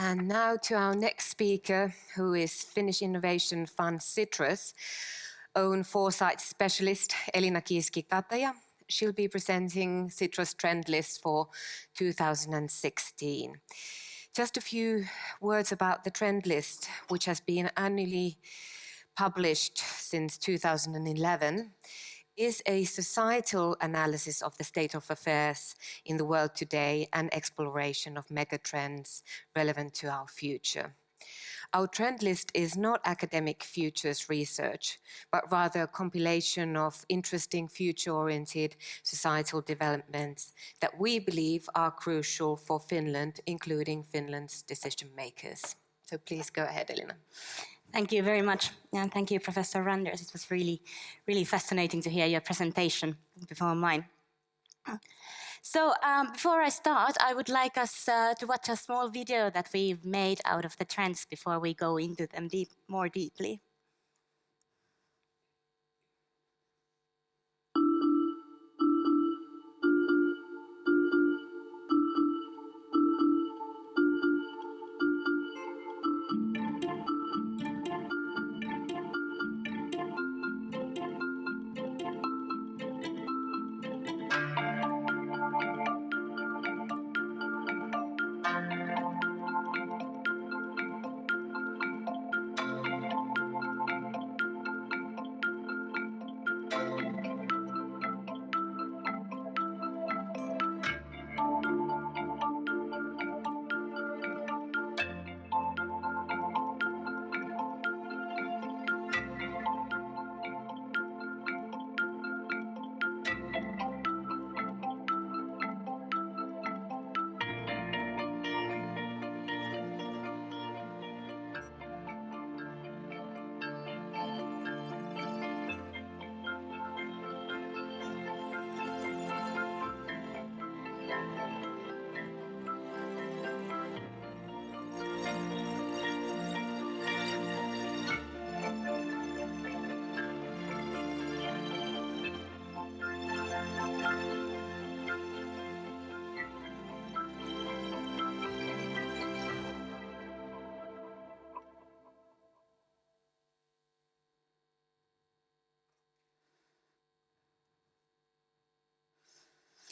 And now to our next speaker, who is Finnish innovation fund Citrus own foresight specialist Elina Kiiski-Kataja. She'll be presenting Citrus trend list for 2016. Just a few words about the trend list, which has been annually published since 2011, is a societal analysis of the state of affairs in the world today and exploration of megatrends relevant to our future. Our trend list is not academic futures research, but rather a compilation of interesting future-oriented societal developments that we believe are crucial for Finland, including Finland's decision makers. So please go ahead, Elina. Thank you very much, and thank you, Professor Randers. It was really fascinating to hear your presentation before mine. So before I start, I would like us to watch a small video that we've made out of the trends before we go into them more deeply.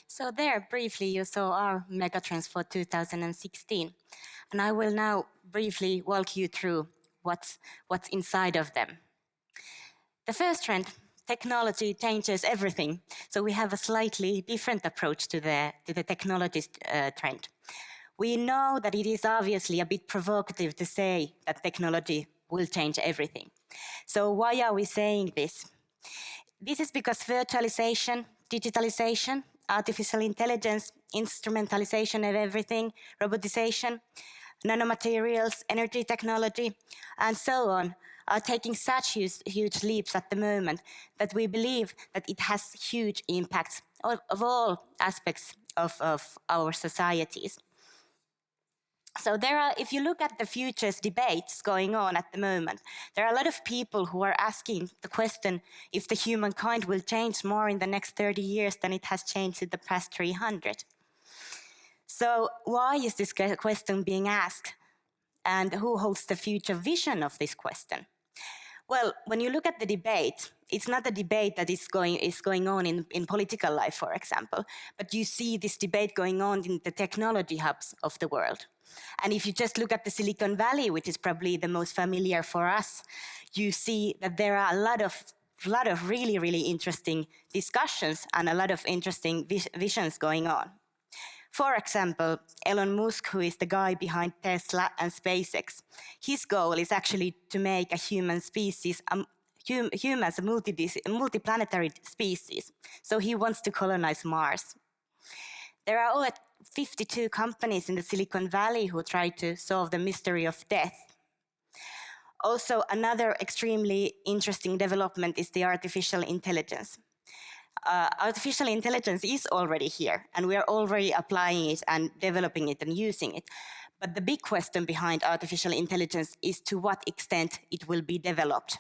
So there, briefly, you saw our megatrends for 2016. And I will now briefly walk you through what's inside of them. The first trend, technology changes everything. So we have a slightly different approach to the technology trend. We know that it is obviously a bit provocative to say that technology will change everything. So why are we saying this? This is because virtualization, digitalization, artificial intelligence, instrumentalization of everything, robotization, nanomaterials, energy technology, and so on are taking such huge leaps at the moment that we believe that it has huge impacts of all aspects of our societies. So there are, if you look at the futures debates going on at the moment, there are a lot of people who are asking the question if the humankind will change more in the next 30 years than it has changed in the past 300. So why is this question being asked? And who holds the future vision of this question? Well, when you look at the debate, it's not a debate that is going on in political life, for example, but you see this debate going on in the technology hubs of the world. And if you just look at the Silicon Valley, which is probably the most familiar for us, you see that there are a lot of really interesting discussions and a lot of interesting visions going on. For example, Elon Musk, who is the guy behind Tesla and SpaceX, his goal is actually to make a human species, humans a multiplanetary species. So he wants to colonize Mars. There are over 52 companies in the Silicon Valley who try to solve the mystery of death. Also, another extremely interesting development is the artificial intelligence. Artificial intelligence is already here, and we are already applying it and developing it and using it. But the big question behind artificial intelligence is to what extent it will be developed.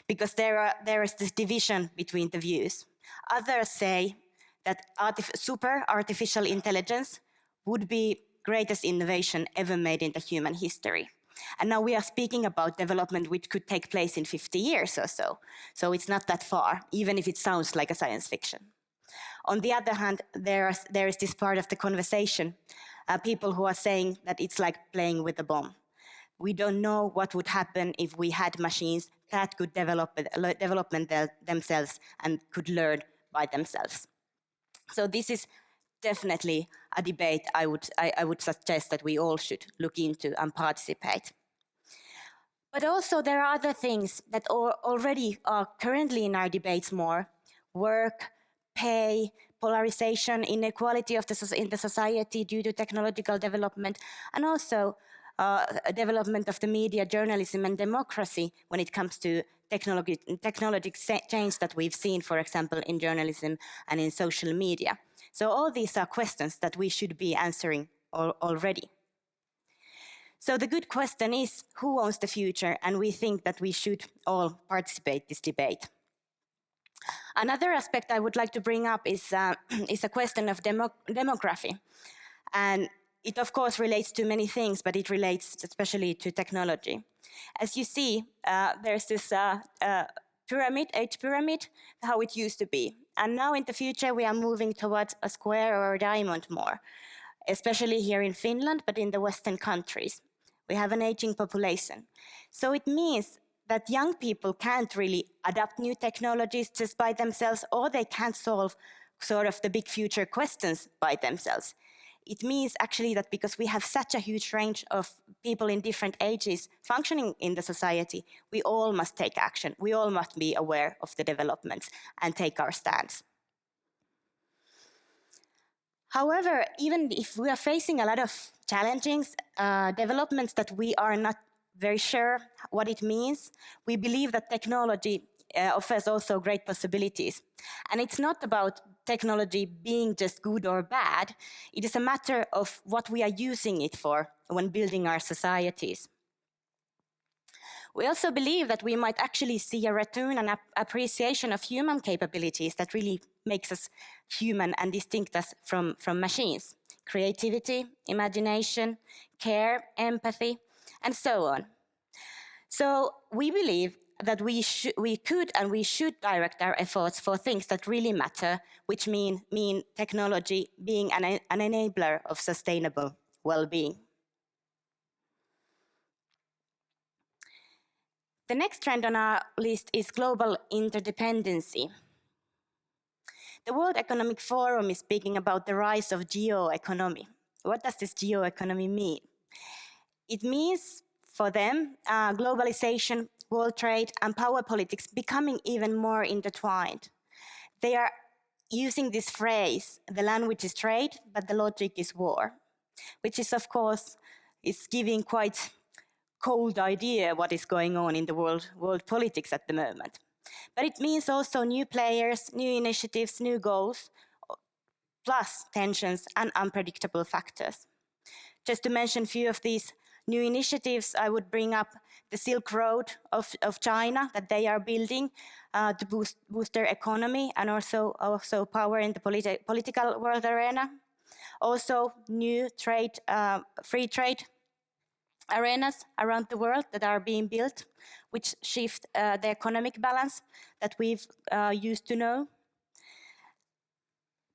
Because there is this division between the views. Others say that super artificial intelligence would be greatest innovation ever made in the human history. And now we are speaking about development which could take place in 50 years or so. So it's not that far, even if it sounds like a science fiction. On the other hand, there is this part of the conversation, people who are saying that it's like playing with a bomb. We don't know what would happen if we had machines that could develop themselves and could learn by themselves. So this is definitely a debate I would suggest that we all should look into and participate. But also there are other things that already are currently in our debates more: work, pay, polarization, inequality in the society due to technological development, and also development of the media, journalism, and democracy when it comes to technology change that we've seen, for example, in journalism and in social media. So all these are questions that we should be answering already. So the good question is, who owns the future? And we think that we should all participate in this debate. Another aspect I would like to bring up is a question of demography. And it, of course, relates to many things, but it relates especially to technology. As you see, there's this pyramid, age pyramid, how it used to be. And now in the future, we are moving towards a square or a diamond more, especially here in Finland, but in the Western countries. We have an aging population. So it means that young people can't really adapt new technologies just by themselves, or they can't solve sort of the big future questions by themselves. It means actually that because we have such a huge range of people in different ages functioning in the society, we all must take action. We all must be aware of the developments and take our stance. However, even if we are facing a lot of challenging developments that we are not very sure what it means, we believe that technology offers also great possibilities. And it's not about technology being just good or bad. It is a matter of what we are using it for when building our societies. We also believe that we might actually see a return and appreciation of human capabilities that really makes us human and distinct us from machines. Creativity, imagination, care, empathy, and so on. So we believe that we could and we should direct our efforts for things that really matter, which mean technology being an enabler of sustainable well-being. The next trend on our list is global interdependency. The World Economic Forum is speaking about the rise of geoeconomy. What does this geoeconomy mean? It means for them globalization, world trade, and power politics becoming even more intertwined. They are using this phrase, the language is trade, but the logic is war, which is, of course, is giving quite cold idea what is going on in the world politics at the moment. But it means also new players, new initiatives, new goals, plus tensions and unpredictable factors. Just to mention a few of these new initiatives, I would bring up the Silk Road of China that they are building to boost their economy and also power in the political world arena. Also new free trade arenas around the world that are being built, which shift the economic balance that we've used to know.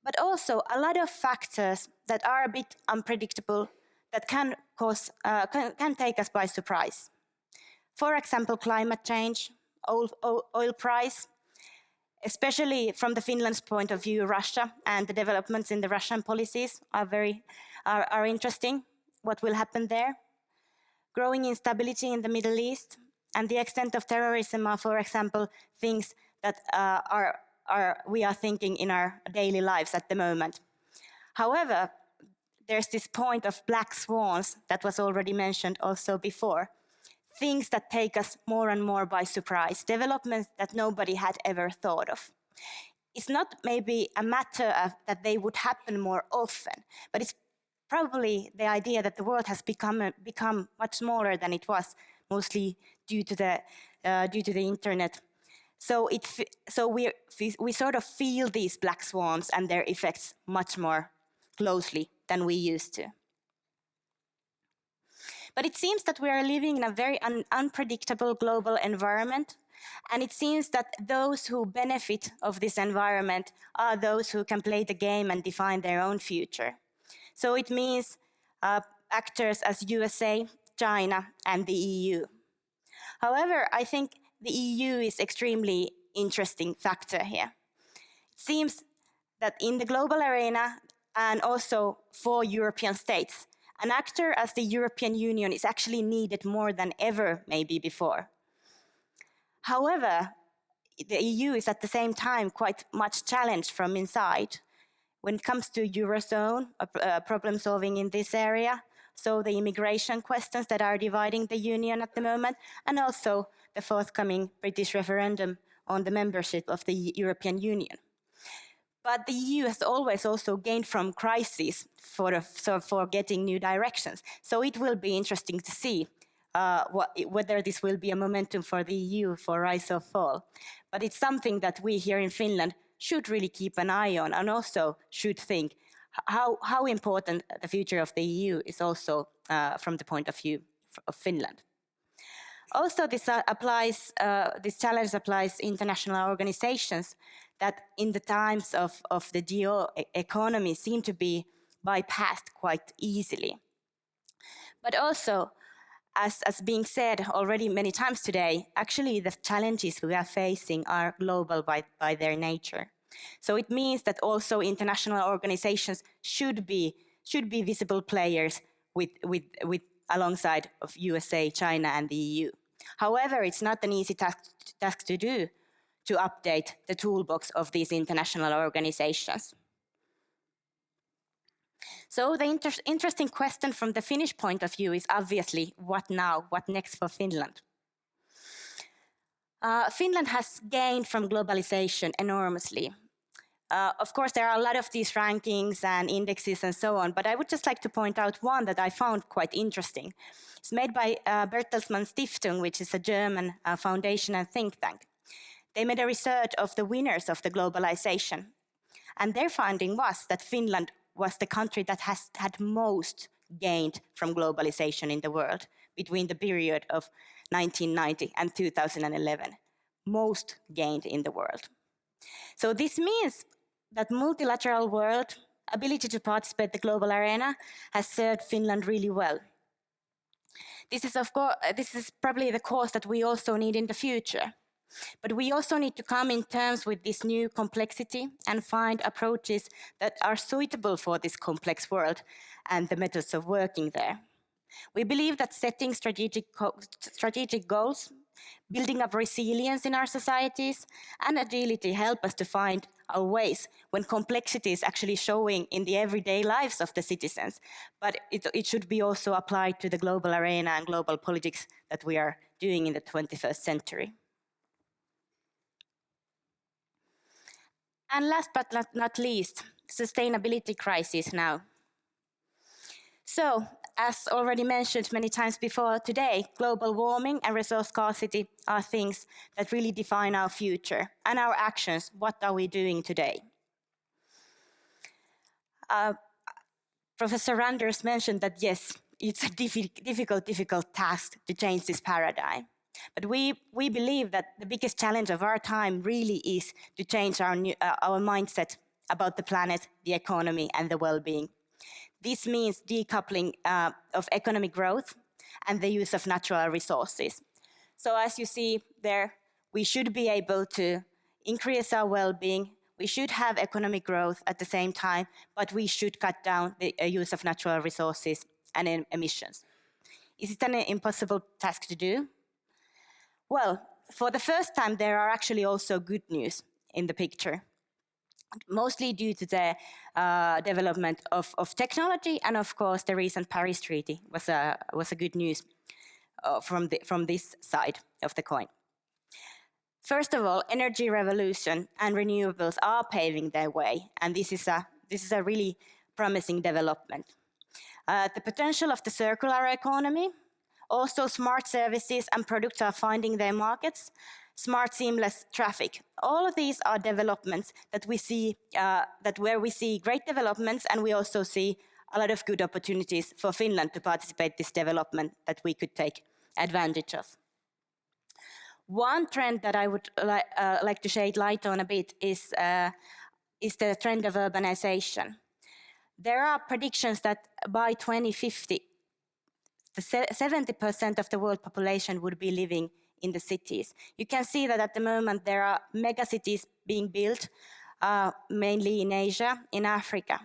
But also a lot of factors that are a bit unpredictable that can take us by surprise. For example, climate change, oil price, especially from the Finland's point of view, Russia and the developments in the Russian policies are interesting. What will happen there? Growing instability in the Middle East and the extent of terrorism are, for example, things that we are thinking in our daily lives at the moment. However, there's this point of black swans that was already mentioned also before. Things that take us more and more by surprise, developments that nobody had ever thought of. It's not maybe a matter of that they would happen more often, but it's probably the idea that the world has become much smaller than it was, mostly due to the internet. So we sort of feel these black swans and their effects much more closely than we used to. But it seems that we are living in a very unpredictable global environment, and it seems that those who benefit of this environment are those who can play the game and define their own future. So it means actors as USA, China, and the EU. However, I think the EU is extremely interesting factor here. It seems that in the global arena and also for European states, an actor as the European Union is actually needed more than ever, maybe before. However, the EU is at the same time quite much challenged from inside when it comes to Eurozone, problem solving in this area, so the immigration questions that are dividing the Union at the moment, and also the forthcoming British referendum on the membership of the European Union. But the EU has always also gained from crises for getting new directions. So it will be interesting to see whether this will be a momentum for the EU for rise or fall. But it's something that we here in Finland should really keep an eye on, and also should think how important the future of the EU is also from the point of view of Finland. Also, this challenge applies international organizations that in the times of the geo-economy seem to be bypassed quite easily. But also, as being said already many times today, actually the challenges we are facing are global by their nature. So it means that also international organizations should be visible players with alongside of USA, China, and the EU. However, it's not an easy task to do to update the toolbox of these international organizations. So the interesting question from the Finnish point of view is obviously what now, what next for Finland? Finland has gained from globalization enormously. Of course, there are a lot of these rankings and indexes and so on, but I would just like to point out one that I found quite interesting. It's made by Bertelsmann Stiftung, which is a German foundation and think tank. They made a research of the winners of the globalization. And their finding was that Finland was the country that has had most gained from globalization in the world between the period of 1990 and 2011. Most gained in the world. So this means that multilateral world, ability to participate in the global arena, has served Finland really well. This is probably the course that we also need in the future. But we also need to come in terms with this new complexity and find approaches that are suitable for this complex world and the methods of working there. We believe that setting strategic goals, building up resilience in our societies, and agility help us to find our ways when complexity is actually showing in the everyday lives of the citizens. But it should be also applied to the global arena and global politics that we are doing in the 21st century. And last but not least, sustainability crisis now. So, as already mentioned many times before today, global warming and resource scarcity are things that really define our future and our actions. What are we doing today? Professor Randers mentioned that yes, it's a difficult task to change this paradigm. But we believe that the biggest challenge of our time really is to change our mindset about the planet, the economy, and the well-being. This means decoupling of economic growth and the use of natural resources. So as you see there, we should be able to increase our well-being. We should have economic growth at the same time, but we should cut down the use of natural resources and emissions. Is it an impossible task to do? Well, for the first time, there are actually also good news in the picture, mostly due to the development of technology, and of course, the recent Paris Treaty was a good news from this side of the coin. First of all, energy revolution and renewables are paving their way, and this is a really promising development. The potential of the circular economy, also smart services and products are finding their markets, smart seamless traffic. All of these are developments that we see, where we see great developments, and we also see a lot of good opportunities for Finland to participate in this development that we could take advantage of. One trend that I would like to shed light on a bit is the trend of urbanization. There are predictions that by 2050, 70% of the world population would be living in the cities. You can see that at the moment there are megacities being built, mainly in Asia, in Africa.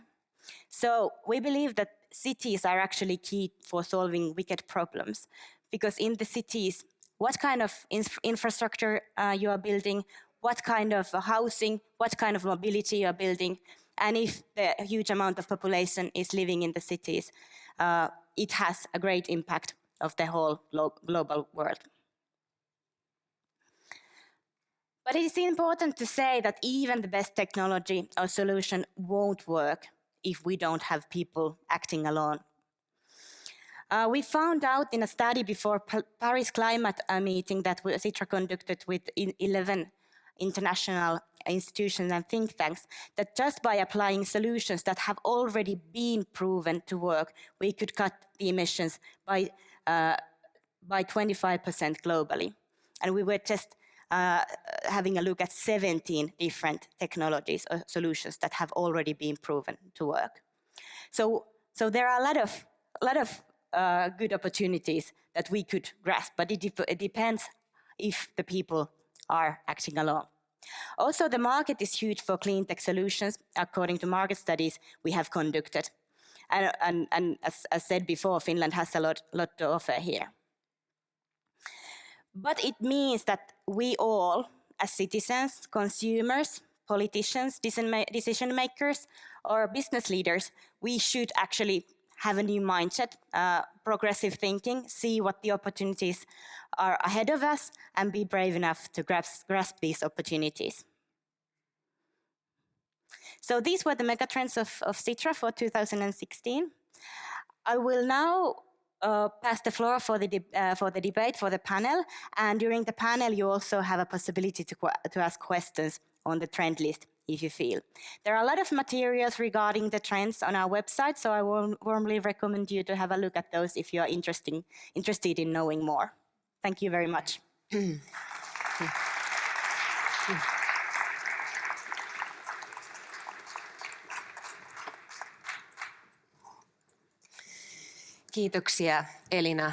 So we believe that cities are actually key for solving wicked problems, because in the cities, what kind of infrastructure you are building, what kind of housing, what kind of mobility you are building, and if the huge amount of population is living in the cities, it has a great impact of the whole global world. But it is important to say that even the best technology or solution won't work if we don't have people acting alone. We found out in a study before Paris climate meeting that Sitra conducted with 11 international institutions and think tanks, that just by applying solutions that have already been proven to work, we could cut the emissions by 25% globally. And we were just having a look at 17 different technologies or solutions that have already been proven to work. So there are a lot of good opportunities that we could grasp, but it depends if the people are acting alone. Also, the market is huge for clean tech solutions, according to market studies we have conducted. And as said before, Finland has a lot to offer here. But it means that we all, as citizens, consumers, politicians, decision makers, or business leaders, we should actually have a new mindset, progressive thinking, see what the opportunities are ahead of us, and be brave enough to grasp these opportunities. So these were the megatrends of Sitra for 2016. I will now pass the floor for the debate, for the panel. And during the panel, you also have a possibility to ask questions on the trend list, if you feel. There are a lot of materials regarding the trends on our website, so I warmly recommend you to have a look at those if you are interested in knowing more. Thank you very much. Kiitoksia Elina